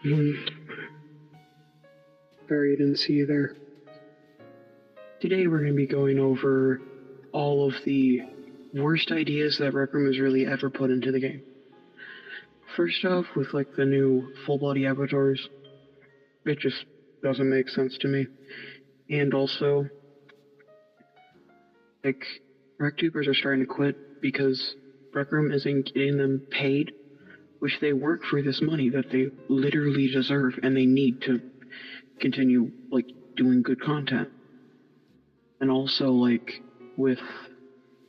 Sorry, I didn't see you there. Today we're going to be going over all of the worst ideas that Rec Room has really ever put into the game. First off, with like the new full body avatars, it just doesn't make sense to me. And also, like, RecTubers are starting to quit because Rec Room isn't getting them paid, which they work for this money that they literally deserve and they need to continue, like, doing good content. And also, like, with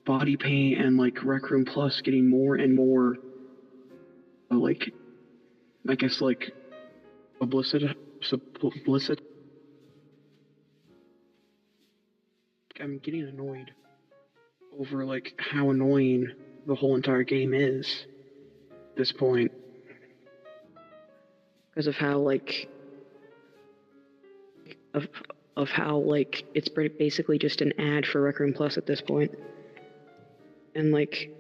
body paint and, like, Rec Room Plus getting more and more, like, I guess, like, publicity. I'm getting annoyed over, like, how annoying the whole entire game is at this point. Because of how, like, of how, like, it's basically just an ad for Rec Room Plus at this point. And, like,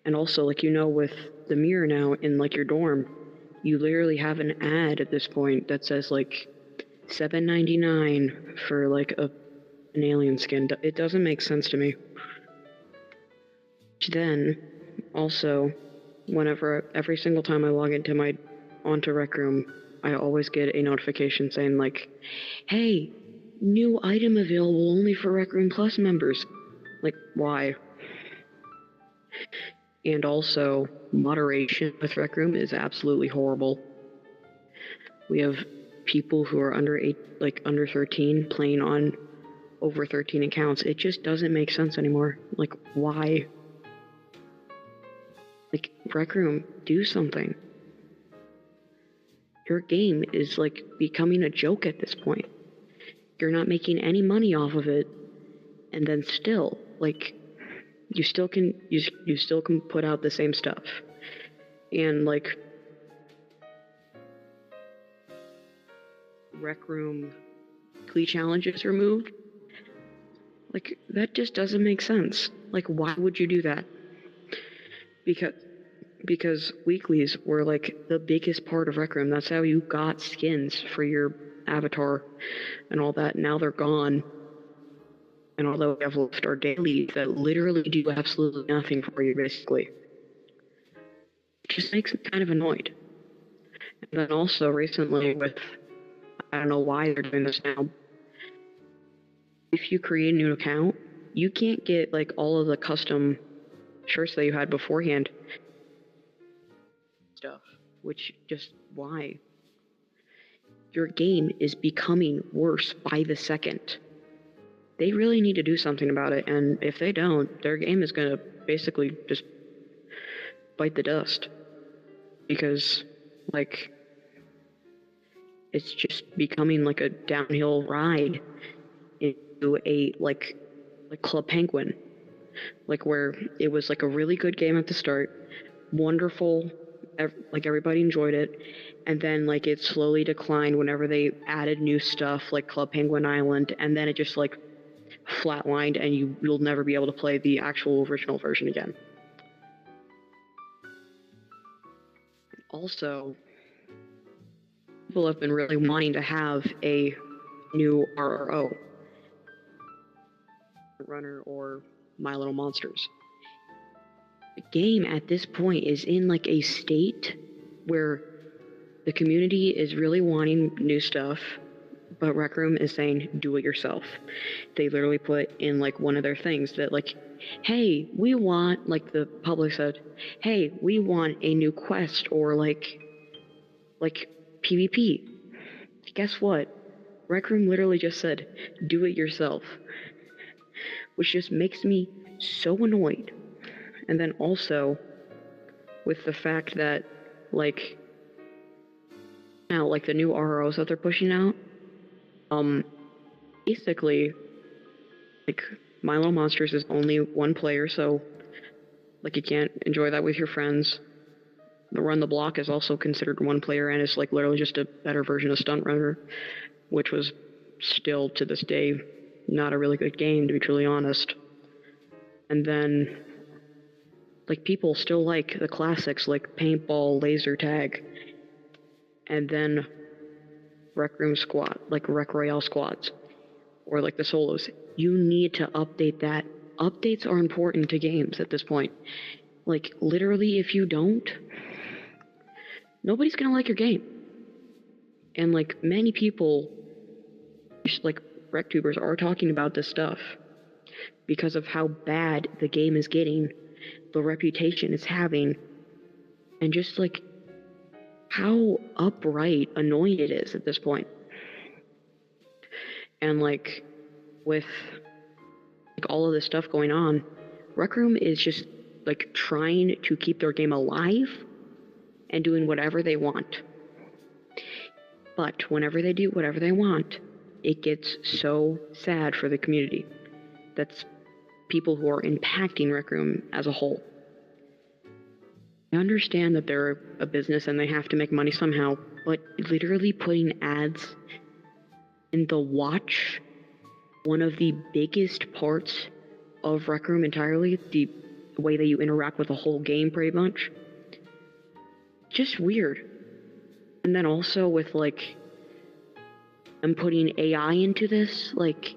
and also, like, you know, with the mirror now in, like, your dorm, you literally have an ad at this point that says, like, $7.99 for, like, an alien skin. It doesn't make sense to me. Then, also, every single time I log onto Rec Room, I always get a notification saying, like, hey, new item available only for Rec Room Plus members. Like, why? And also, moderation with Rec Room is absolutely horrible. We have people who are under 13 playing on over 13 accounts. It just doesn't make sense anymore. Like, why? Like, Rec Room, do something. Your game is, like, becoming a joke at this point. You're not making any money off of it, and then still, like, you still can put out the same stuff. And, like, Rec Room weekly challenges removed. Like, that just doesn't make sense. Like, why would you do that? Because weeklies were, like, the biggest part of Rec Room. That's how you got skins for your avatar and all that. Now they're gone. And although we have left our dailies that literally do absolutely nothing for you, basically. It just makes me kind of annoyed. And then also recently with, I don't know why they're doing this now, if you create a new account, you can't get, like, all of the custom shirts that you had beforehand stuff, which just, why? Your game is becoming worse by the second. They really need to do something about it, and if they don't, their game is going to basically just bite the dust. Because, like, it's just becoming like a downhill ride into a, like Club Penguin. Like, where it was, like, a really good game at the start, wonderful, like, everybody enjoyed it, and then, like, it slowly declined whenever they added new stuff, like Club Penguin Island, and then it just, like, flatlined, and you'll never be able to play the actual original version again. Also, people have been really wanting to have a new RRO, Runner or My Little Monsters. The game at this point is in, like, a state where the community is really wanting new stuff, but Rec Room is saying, do it yourself. They literally put in, like, one of their things that, like, hey, we want, like, the public said, hey, we want a new quest or, like PvP. Guess what? Rec Room literally just said, do it yourself. Which just makes me so annoyed. And then also, with the fact that, like, now, like, the new RROs that they're pushing out, basically, like, My Little Monsters is only one player, so, like, you can't enjoy that with your friends. The Run the Block is also considered one player, and it's, like, literally just a better version of Stunt Runner, which was still, to this day, not a really good game, to be truly honest. And then, like, people still like the classics, like paintball, laser tag, and then Rec Room Squad, like Rec Royale squads, or like the solos. You need to update that. Updates are important to games at this point. Like, literally, if you don't, nobody's gonna like your game. And like, many people, like RecTubers, are talking about this stuff because of how bad the game is getting, the reputation it's having, and just like how upright annoying it is at this point. And like, with like all of this stuff going on, Rec Room is just like trying to keep their game alive and doing whatever they want. But whenever they do whatever they want, it gets so sad for the community. That's people who are impacting Rec Room as a whole. I understand that they're a business and they have to make money somehow, but literally putting ads in the watch, one of the biggest parts of Rec Room entirely, the way that you interact with the whole game pretty much, just weird. And then also with like, I'm putting AI into this, like,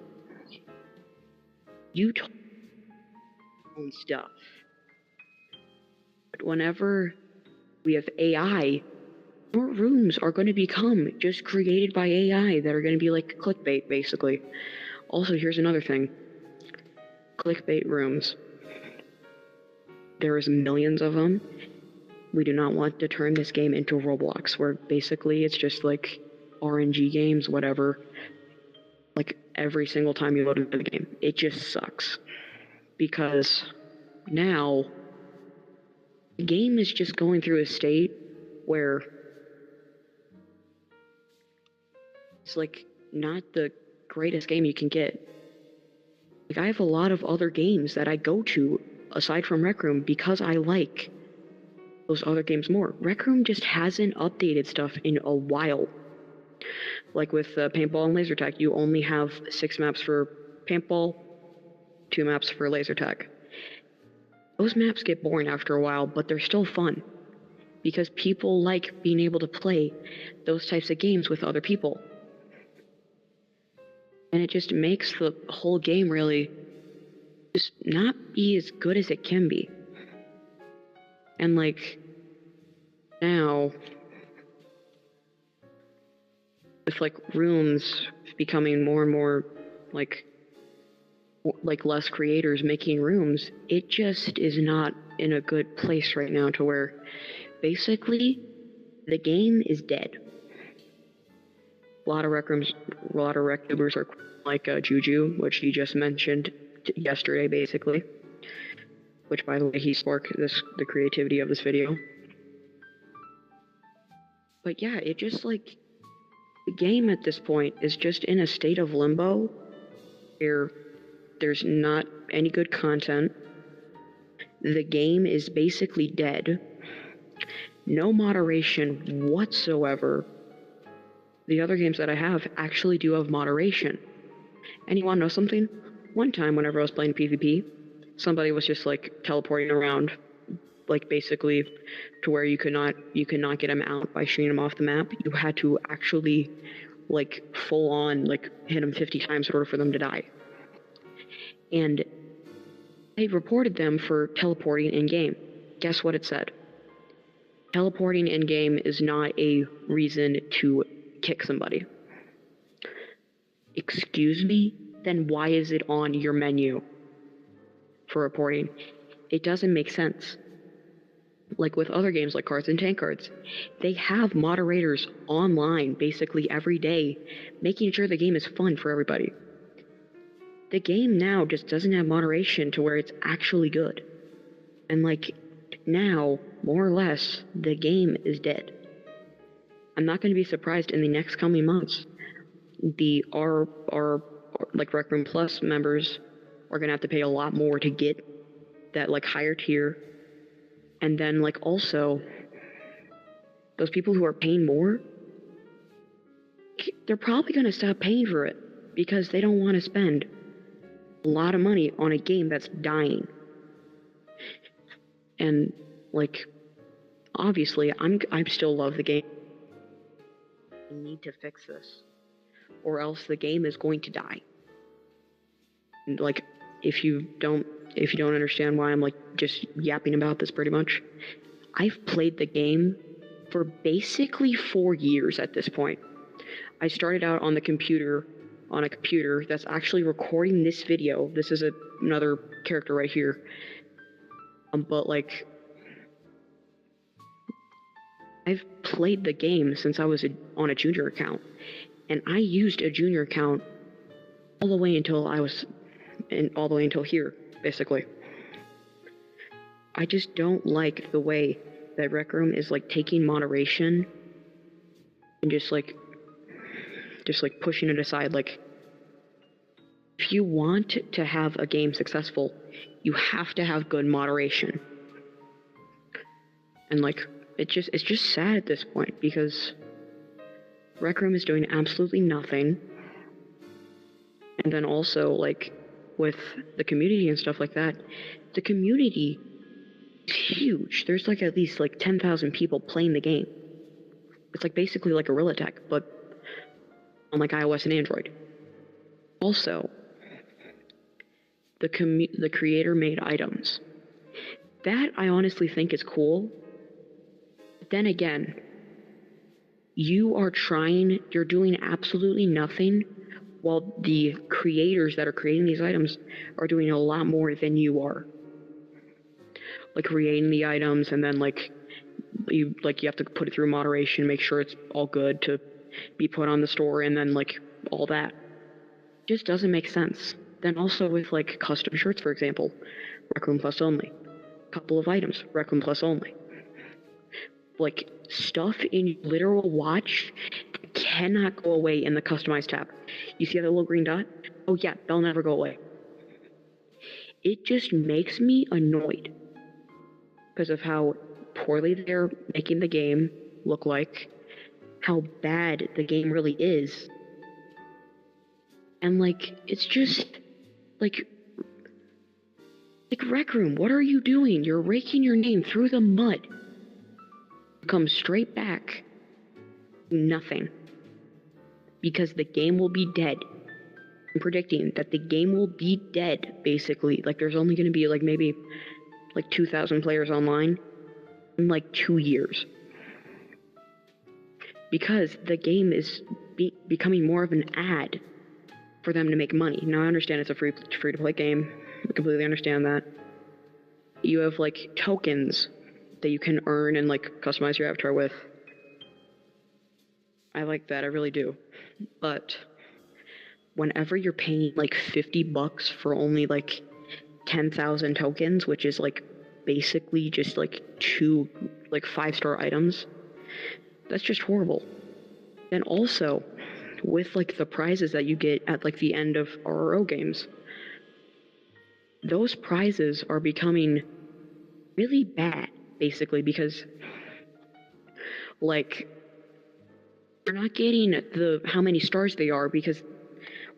you told own stuff. But whenever we have AI, more rooms are going to become just created by AI that are going to be like clickbait, basically. Also, here's another thing. Clickbait rooms. There is millions of them. We do not want to turn this game into Roblox, where basically it's just like RNG games, whatever. Like, every single time you load into the game. It just sucks. Because now, the game is just going through a state where it's like not the greatest game you can get. Like, I have a lot of other games that I go to aside from Rec Room because I like those other games more. Rec Room just hasn't updated stuff in a while. Like with paintball and laser tag, you only have 6 maps for paintball, 2 maps for laser tag. Those maps get boring after a while, but they're still fun because people like being able to play those types of games with other people. And it just makes the whole game really just not be as good as it can be. And like, now, with like rooms becoming more and more like less creators making rooms, it just is not in a good place right now to where basically the game is dead. A lot of RecTubers are like Juju, which he just mentioned yesterday, basically. Which, by the way, he sparked the creativity of this video. But yeah, it just like, the game at this point is just in a state of limbo where there's not any good content. The game is basically dead. No moderation whatsoever. The other games that I have actually do have moderation. And you want to know something? One time whenever I was playing PvP, somebody was just like teleporting around, like basically to where you could not get them out by shooting them off the map. You had to actually like full on like hit them 50 times in order for them to die. And I reported them for teleporting in game. Guess what it said? Teleporting in game is not a reason to kick somebody. Excuse me? Then why is it on your menu for reporting? It doesn't make sense. Like with other games like Cards and Tank Cards, they have moderators online basically every day, making sure the game is fun for everybody. The game now just doesn't have moderation to where it's actually good. And like, now, more or less, the game is dead. I'm not going to be surprised in the next coming months. Our like Rec Room Plus members are going to have to pay a lot more to get that like higher tier. And then like also, those people who are paying more, they're probably going to stop paying for it because they don't want to spend a lot of money on a game that's dying. And like, obviously, I still love the game. you need to fix this, or else the game is going to die. And, like, if you don't understand why I'm like just yapping about this pretty much, I've played the game for basically 4 years at this point. I started out on a computer that's actually recording this video. This is another character right here. But like, I've played the game since I was on a junior account, and I used a junior account all the way until here, basically. I just don't like the way that Rec Room is like taking moderation and just like pushing it aside. Like, if you want to have a game successful, you have to have good moderation. And like, it's just sad at this point, because Rec Room is doing absolutely nothing. And then also, like, with the community and stuff like that, the community is huge. There's like at least like 10,000 people playing the game. It's like basically like Gorilla Tech, but on like iOS and Android. Also, the creator made items. That I honestly think is cool. But then again, you're doing absolutely nothing, while the creators that are creating these items are doing a lot more than you are. Like creating the items, and then you have to put it through moderation, make sure it's all good to be put on the store, and then like all that. Just doesn't make sense. Then also with like custom shirts, for example, Rec Room Plus only. Couple of items, Rec Room Plus only. Like, stuff in your literal watch cannot go away in the customize tab. You see that little green dot? Oh yeah, they'll never go away. It just makes me annoyed because of how poorly they're making the game look like, how bad the game really is. And like, it's just like Rec Room, what are you doing? You're raking your name through the mud. Come straight back. Nothing. Because the game will be dead. I'm predicting that the game will be dead, basically. Like, there's only going to be like maybe like 2,000 players online in like 2 years. Because the game is becoming more of an ad for them to make money. Now, I understand it's a free to play game. I completely understand that. You have like tokens that you can earn and like customize your avatar with. I like that, I really do. But whenever you're paying like $50 for only like 10,000 tokens, which is like basically just like 2 like 5-star items, that's just horrible. And also, with like the prizes that you get at like the end of RRO games, those prizes are becoming really bad, basically, because like, you're not getting how many stars they are, because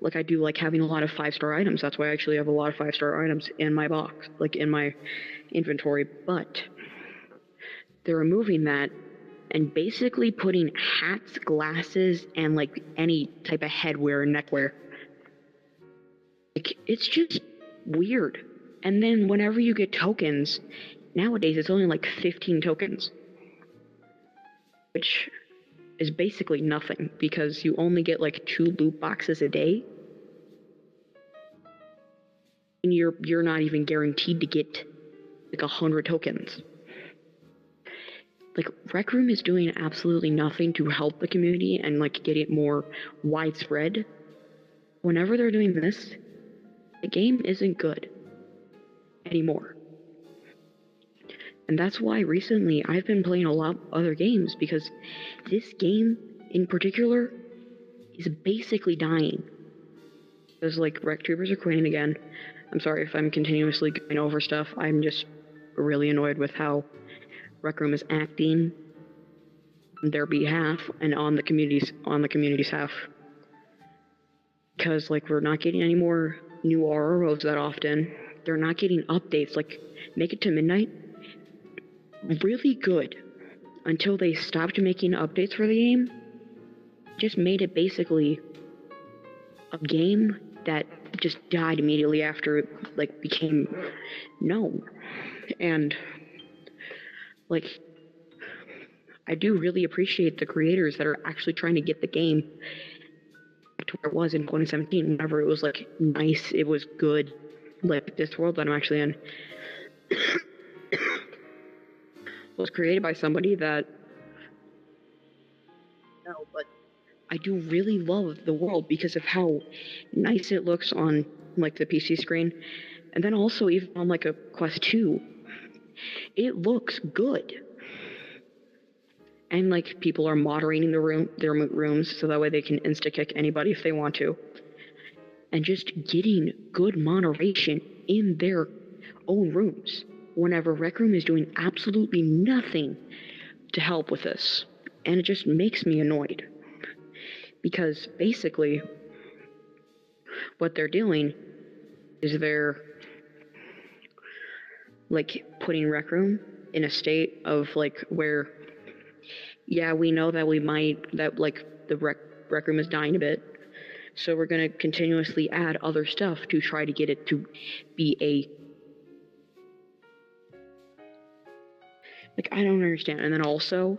like, I do like having a lot of 5-star items. That's why I actually have a lot of 5-star items in my box, like in my inventory. But they're removing that and basically putting hats, glasses, and like any type of headwear and neckwear. Like, it's just weird. And then whenever you get tokens, nowadays it's only like 15 tokens, which is basically nothing, because you only get like 2 loot boxes a day, and you're not even guaranteed to get like 100 tokens. Like, Rec Room is doing absolutely nothing to help the community and like get it more widespread. Whenever they're doing this, the game isn't good anymore. And that's why recently I've been playing a lot of other games, because this game in particular is basically dying. Because like, Rec Troopers are quitting again. I'm sorry if I'm continuously going over stuff. I'm just really annoyed with how Rec Room is acting on their behalf and on the community's half. Because like, we're not getting any more new RROs that often. They're not getting updates. Like, Make It to Midnight, really good until they stopped making updates for the game. just made it basically a game that just died immediately after it like became known. And like I do really appreciate the creators that are actually trying to get the game to where it was in 2017, whenever it was like nice, it was good. Like this world that I'm actually in was created by somebody that no, but I do really love the world because of how nice it looks on like the PC screen, and then also even on like a Quest 2, it looks good. And like people are moderating their rooms so that way they can insta kick anybody if they want to, and just getting good moderation in their own rooms whenever Rec Room is doing absolutely nothing to help with this. And it just makes me annoyed because basically what they're doing is they're like putting Rec Room in a state of like where, yeah, we know that that like the rec Room is dying a bit, so we're going to continuously add other stuff to try to get it to be a, like, I don't understand. And then also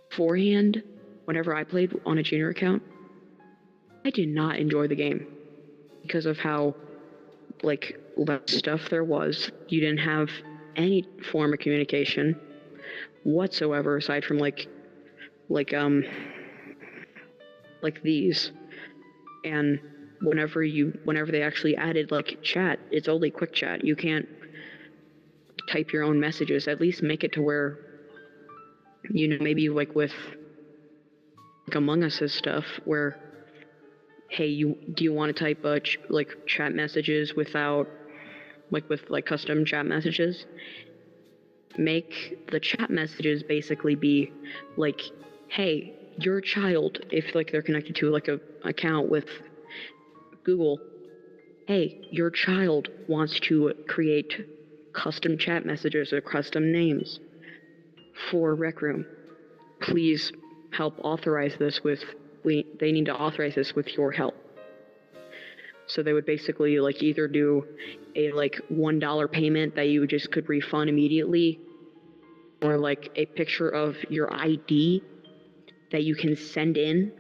beforehand, whenever I played on a junior account, I did not enjoy the game because of how like less stuff there was. You didn't have any form of communication whatsoever aside from like these. And whenever they actually added like chat, it's only quick chat. You can't type your own messages. At least make it to where, you know, maybe like with like Among Us's stuff where, hey, do you want to type like chat messages without like with like custom chat messages? Make the chat messages basically be like, hey, your child, if like they're connected to like a account with Google, hey, your child wants to create custom chat messages or custom names for Rec Room. Please help authorize this with, they need to authorize this with your help. So they would basically like either do a like $1 payment that you just could refund immediately, or like a picture of your ID that you can send in,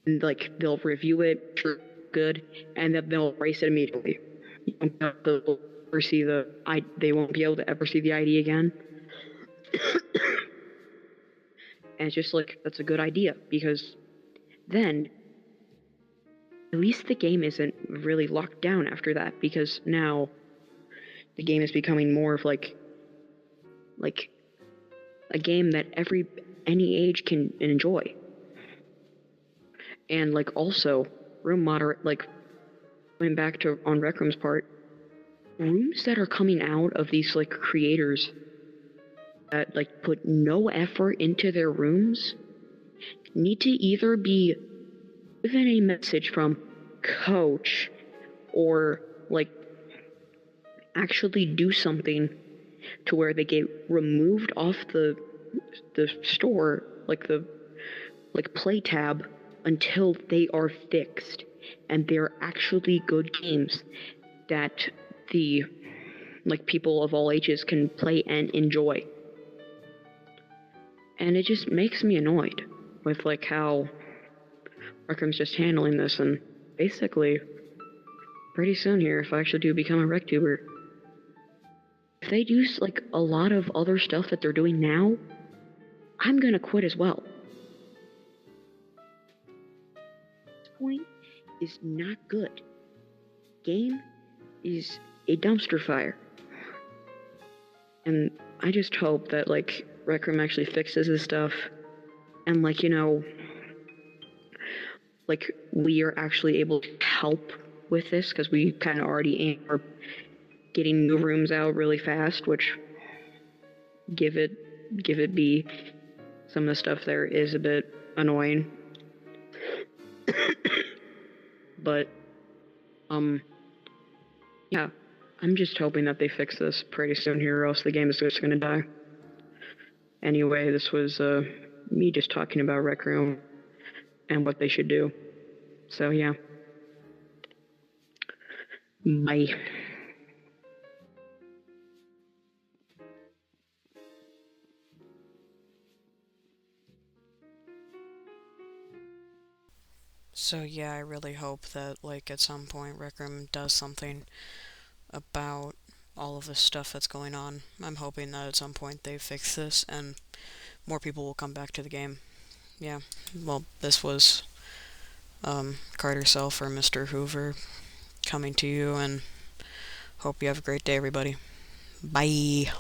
and like they'll review it, sure, good, and then they'll erase it immediately. You won't be able to ever see they won't be able to ever see the ID again. And it's just like, that's a good idea, because then at least the game isn't really locked down after that, because now the game is becoming more of like a game that any age can enjoy. And like also room moderate, like going back to on Rec Room's part, rooms that are coming out of these like creators that like put no effort into their rooms need to either be given a message from coach or like actually do something to where they get removed off the store, like the play tab, until they are fixed and they're actually good games that the like people of all ages can play and enjoy. And it just makes me annoyed with like how Arkham's just handling this. And basically pretty soon here, if I actually do become a RecTuber, if they do like a lot of other stuff that they're doing now, I'm gonna quit as well. This point is not good. Game is a dumpster fire. And I just hope that like Rec Room actually fixes this stuff, and like, you know, like we are actually able to help with this, because we kind of already are getting new rooms out really fast, which give it be. Some of the stuff there is a bit annoying. But yeah, I'm just hoping that they fix this pretty soon here, or else the game is just gonna die. Anyway, this was me just talking about Rec Room and what they should do. So yeah. Bye. So yeah, I really hope that like at some point Rec Room does something about all of this stuff that's going on. I'm hoping that at some point they fix this and more people will come back to the game. Yeah. Well, this was Carter Self or Mr. Hoover coming to you, and hope you have a great day, everybody. Bye.